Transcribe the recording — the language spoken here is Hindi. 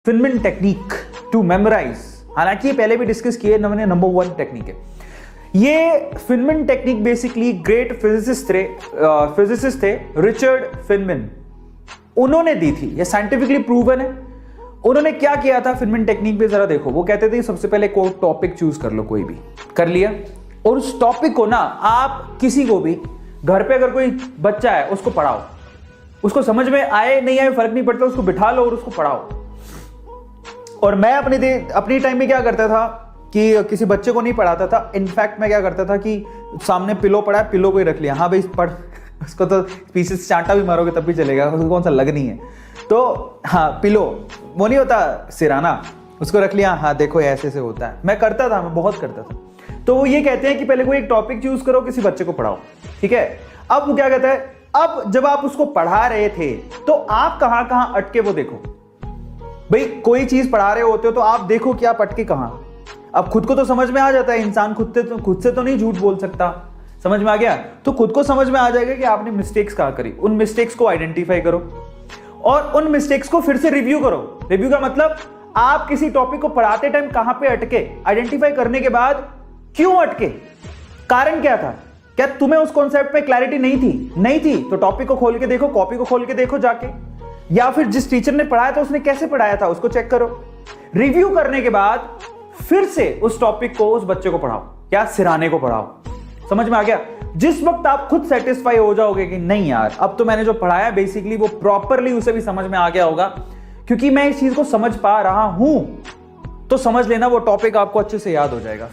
फिनमैन टेक्निक टू मेमोराइज, हालांकि ये पहले भी डिस्कस किए, मैंने नंबर 1 टेक्निक है ये। Feynman technique basically great physicist थे रिचर्ड फिनमैन, उन्होंने दी थी, ये साइंटिफिकली प्रूवन है। उन्होंने क्या किया था फिनमैन टेक्निक पे, जरा देखो। वो कहते थे सबसे पहले कोई टॉपिक चूज कर लो, कोई भी कर लिया, और उस टॉपिक को ना आप किसी को भी, घर पे अगर कोई बच्चा है उसको पढ़ाओ, उसको समझ में आए नहीं आए फर्क नहीं पड़ता, उसको बिठा लो और उसको पढ़ाओ। और मैं अपनी टाइम में क्या करता था कि किसी बच्चे को नहीं पढ़ाता था, इनफैक्ट मैं क्या करता था कि सामने पिलो पड़ा है, पिलो को ही रख लिया, हाँ भाई पढ़, उसको तो पीछे से चांटा भी मारोगे तब भी चलेगा, उसको कौन सा लग नहीं है, तो हाँ पिलो, वो नहीं होता सिराना, उसको रख लिया, हाँ देखो ऐसे से होता है। मैं करता था, मैं बहुत करता था। तो वो ये कहते हैं कि पहले कोई एक टॉपिक चूज करो, किसी बच्चे को पढ़ाओ, ठीक है। अब वो क्या कहता है, अब जब आप उसको पढ़ा रहे थे तो आप कहां कहां अटके वो देखो। भाई कोई चीज पढ़ा रहे होते हो तो आप देखो कि आप अटके कहां। अब खुद को तो समझ में आ जाता है, इंसान खुद से तो नहीं झूठ बोल सकता, समझ में आ गया। तो खुद को समझ में आ जाएगा कि आपने मिस्टेक्स कहां करी, उन मिस्टेक्स को आइडेंटिफाई करो और उन मिस्टेक्स को फिर से रिव्यू करो। रिव्यू का मतलब आप किसी टॉपिक को पढ़ाते टाइम कहां पे अटके, आइडेंटिफाई करने के बाद क्यों अटके, कारण क्या था, क्या तुम्हें उस कॉन्सेप्ट पे क्लैरिटी नहीं थी तो टॉपिक को खोल के देखो, कॉपी को खोल के देखो जाके, या फिर जिस टीचर ने पढ़ाया था उसने कैसे पढ़ाया था उसको चेक करो। रिव्यू करने के बाद फिर से उस टॉपिक को उस बच्चे को पढ़ाओ या सिराने को पढ़ाओ। समझ में आ गया। जिस वक्त आप खुद सेटिस्फाई हो जाओगे कि नहीं यार अब तो मैंने जो पढ़ाया बेसिकली वो प्रॉपरली उसे भी समझ में आ गया होगा, क्योंकि मैं इस चीज को समझ पा रहा हूं, तो समझ लेना वो टॉपिक आपको अच्छे से याद हो जाएगा।